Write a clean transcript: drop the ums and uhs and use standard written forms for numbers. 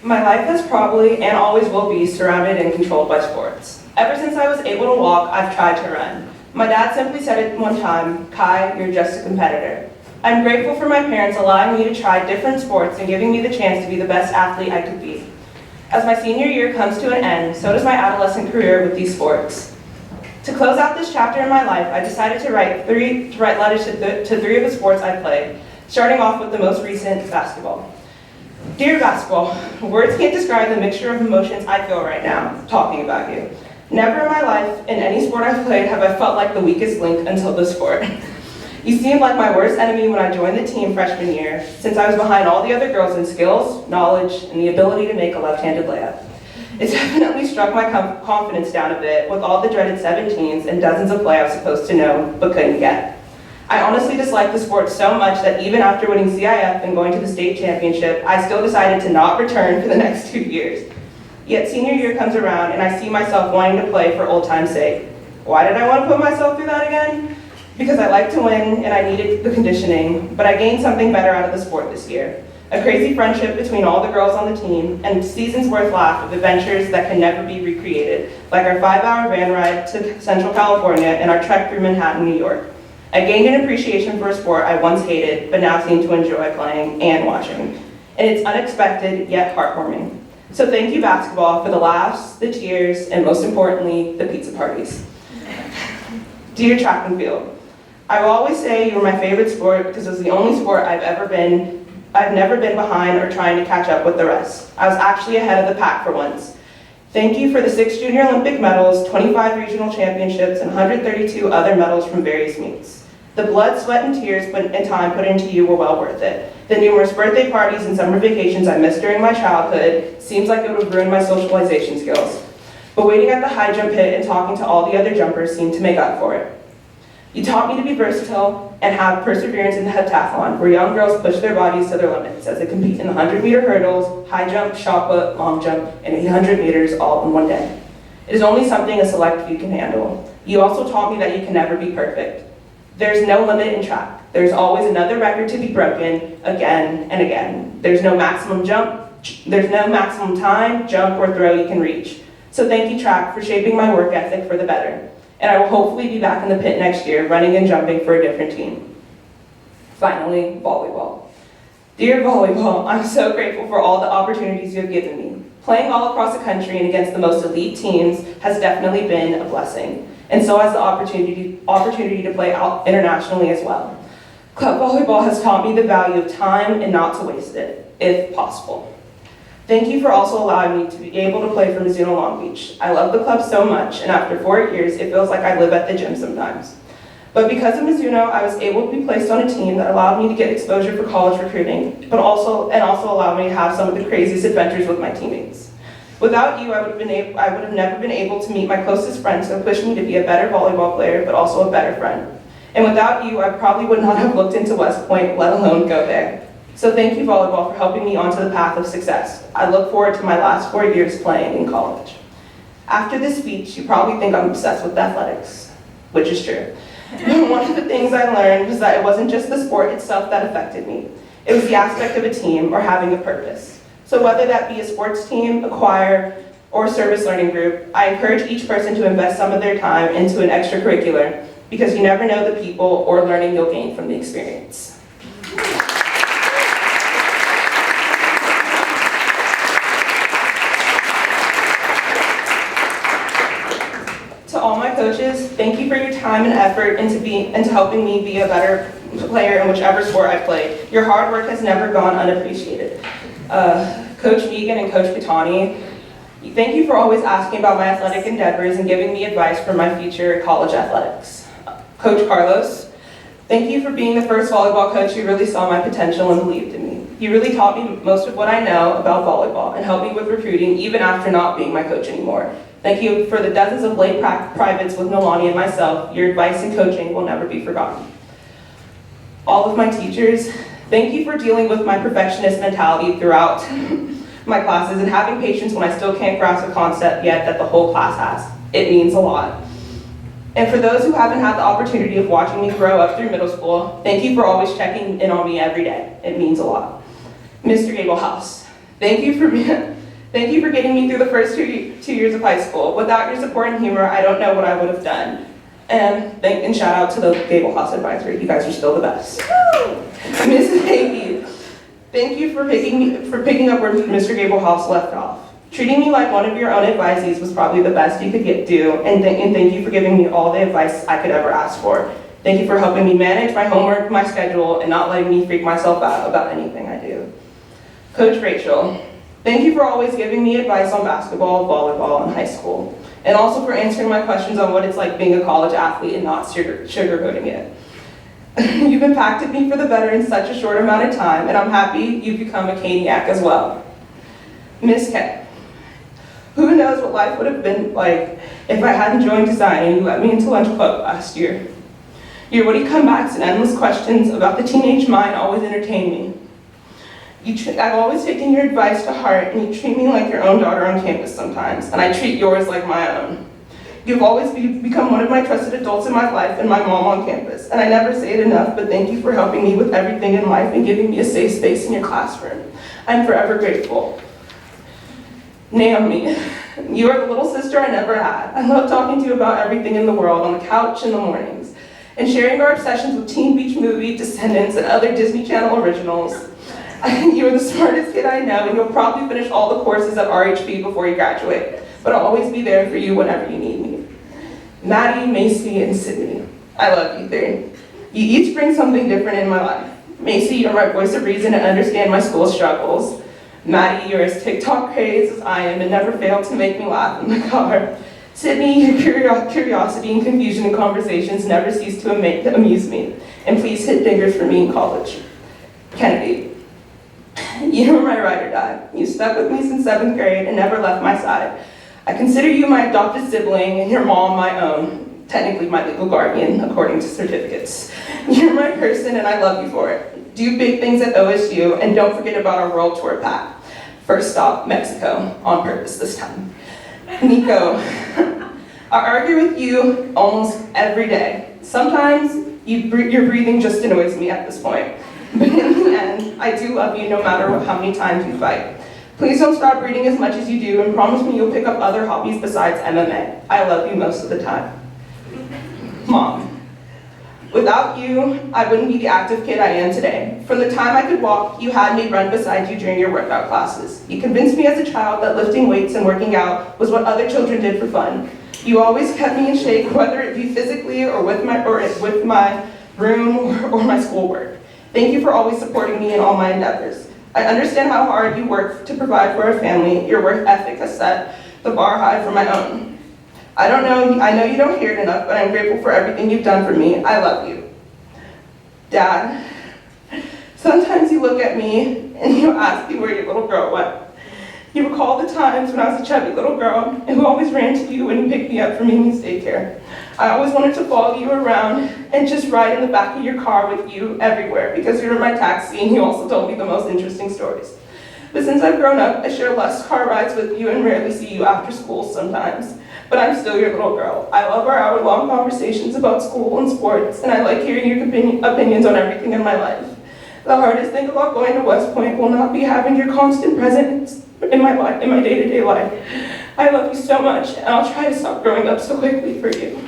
My life has probably and always will be surrounded and controlled by sports. Ever since I was able to walk, I've tried to run. My dad simply said it one time, "Kai, you're just a competitor." I'm grateful for my parents allowing me to try different sports and giving me the chance to be the best athlete I could be. As my senior year comes to an end, so does my adolescent career with these sports. To close out this chapter in my life, I decided to write letters to three of the sports I played, starting off with the most recent, basketball. Dear basketball, words can't describe the mixture of emotions I feel right now, talking about you. Never in my life, in any sport I've played, have I felt like the weakest link until this sport. You seemed like my worst enemy when I joined the team freshman year, since I was behind all the other girls in skills, knowledge, and the ability to make a left-handed layup. It definitely struck my confidence down a bit with all the dreaded 17s and dozens of play I was supposed to know, but couldn't get. I honestly disliked the sport so much that even after winning CIF and going to the state championship, I still decided to not return for the next 2 years. Yet senior year comes around and I see myself wanting to play for old time's sake. Why did I want to put myself through that again? Because I like to win and I needed the conditioning, but I gained something better out of the sport this year. A crazy friendship between all the girls on the team and seasons worth laugh of adventures that can never be recreated, like our 5-hour van ride to Central California and our trek through Manhattan, New York. I gained an appreciation for a sport I once hated, but now seem to enjoy playing and watching. And it's unexpected, yet heartwarming. So thank you, basketball, for the laughs, the tears, and most importantly, the pizza parties. Dear track and field, I will always say you were my favorite sport because it was the only sport I've never been behind or trying to catch up with the rest. I was actually ahead of the pack for once. Thank you for the 6 junior Olympic medals, 25 regional championships, and 132 other medals from various meets. The blood, sweat, and tears and time put into you were well worth it. The numerous birthday parties and summer vacations I missed during my childhood seems like it would have ruined my socialization skills. But waiting at the high jump pit and talking to all the other jumpers seemed to make up for it. You taught me to be versatile and have perseverance in the heptathlon, where young girls push their bodies to their limits as they compete in the 100-meter hurdles, high jump, shot put, long jump, and 800 meters all in one day. It is only something a select few can handle. You also taught me that you can never be perfect. There's no limit in track. There's always another record to be broken again and again. There's no maximum time, jump, or throw you can reach. So thank you, track, for shaping my work ethic for the better. And I will hopefully be back in the pit next year, running and jumping for a different team. Finally, volleyball. Dear volleyball, I'm so grateful for all the opportunities you have given me. Playing all across the country and against the most elite teams has definitely been a blessing, and so has the opportunity to play out internationally as well. Club volleyball has taught me the value of time and not to waste it, if possible. Thank you for also allowing me to be able to play for Mizuno Long Beach. I love the club so much, and after 4 years, it feels like I live at the gym sometimes. But because of Mizuno, I was able to be placed on a team that allowed me to get exposure for college recruiting, but also allowed me to have some of the craziest adventures with my teammates. Without you, I would have never been able to meet my closest friends who pushed me to be a better volleyball player, but also a better friend. And without you, I probably would not have looked into West Point, let alone go there. So thank you, volleyball, for helping me onto the path of success. I look forward to my last 4 years playing in college. After this speech, you probably think I'm obsessed with athletics, which is true. One of the things I learned was that it wasn't just the sport itself that affected me. It was the aspect of a team or having a purpose. So whether that be a sports team, a choir, or service learning group, I encourage each person to invest some of their time into an extracurricular because you never know the people or learning you'll gain from the experience. To all my coaches, thank you for your time and effort into helping me be a better player in whichever sport I played. Your hard work has never gone unappreciated. Coach Megan and Coach Pitani, thank you for always asking about my athletic endeavors and giving me advice for my future college athletics. Coach Carlos, thank you for being the first volleyball coach who really saw my potential and believed in me. You really taught me most of what I know about volleyball and helped me with recruiting even after not being my coach anymore. Thank you for the dozens of late privates with Nolani and myself. Your advice and coaching will never be forgotten. All of my teachers, thank you for dealing with my perfectionist mentality throughout my classes and having patience when I still can't grasp a concept yet that the whole class has. It means a lot. And for those who haven't had the opportunity of watching me grow up through middle school, thank you for always checking in on me every day. It means a lot. Mr. Gablehouse, Thank you for getting me through the first 2 years of high school. Without your support and humor, I don't know what I would have done. And shout out to the Gable House Advisory. You guys are still the best. Mrs. Hankey, thank you for picking up where Mr. Gable House left off. Treating me like one of your own advisees was probably the best you could do, and thank you for giving me all the advice I could ever ask for. Thank you for helping me manage my homework, my schedule, and not letting me freak myself out about anything I do. Coach Rachel, thank you for always giving me advice on basketball, volleyball, and high school, and also for answering my questions on what it's like being a college athlete and not sugarcoating it. You've impacted me for the better in such a short amount of time, and I'm happy you've become a Caniac as well. Miss K, who knows what life would have been like if I hadn't joined design and you let me into lunch club last year. Your witty comebacks and endless questions about the teenage mind always entertain me. I've always taken your advice to heart, and you treat me like your own daughter on campus sometimes, and I treat yours like my own. You've always become one of my trusted adults in my life and my mom on campus, and I never say it enough, but thank you for helping me with everything in life and giving me a safe space in your classroom. I'm forever grateful. Naomi, you are the little sister I never had. I love talking to you about everything in the world on the couch in the mornings, and sharing our obsessions with Teen Beach Movie, Descendants, and other Disney Channel originals. You are the smartest kid I know, and you'll probably finish all the courses at RHP before you graduate, but I'll always be there for you whenever you need me. Maddie, Macy, and Sydney, I love you three. You each bring something different in my life. Macy, you're my voice of reason and understand my school struggles. Maddie, you're as TikTok crazed as I am and never fail to make me laugh in the car. Sydney, your curiosity and confusion in conversations never cease to amuse me. And please hit fingers for me in college. Kennedy, you were my ride or die. You stuck with me since 7th grade and never left my side. I consider you my adopted sibling and your mom my own, technically my legal guardian according to certificates. You're my person and I love you for it. Do big things at OSU and don't forget about our world tour pack. First stop, Mexico, on purpose this time. Nico, I argue with you almost every day. Sometimes your breathing just annoys me at this point. But in the end, I do love you no matter how many times you fight. Please don't stop reading as much as you do and promise me you'll pick up other hobbies besides MMA. I love you most of the time. Mom, without you, I wouldn't be the active kid I am today. From the time I could walk, you had me run beside you during your workout classes. You convinced me as a child that lifting weights and working out was what other children did for fun. You always kept me in shape, whether it be physically or with my room or my schoolwork. Thank you for always supporting me in all my endeavors. I understand how hard you work to provide for a family. Your work ethic has set the bar high for my own. I know you don't hear it enough, but I'm grateful for everything you've done for me. I love you. Dad, sometimes you look at me and you ask me where your little girl went. You recall the times when I was a chubby little girl and who always ran to you when you picked me up from Mimi's daycare. I always wanted to follow you around and just ride in the back of your car with you everywhere because you were my taxi and you also told me the most interesting stories. But since I've grown up, I share less car rides with you and rarely see you after school sometimes. But I'm still your little girl. I love our hour-long conversations about school and sports, and I like hearing your opinions on everything in my life. The hardest thing about going to West Point will not be having your constant presence in my life, in my day-to-day life. I love you so much, and I'll try to stop growing up so quickly for you.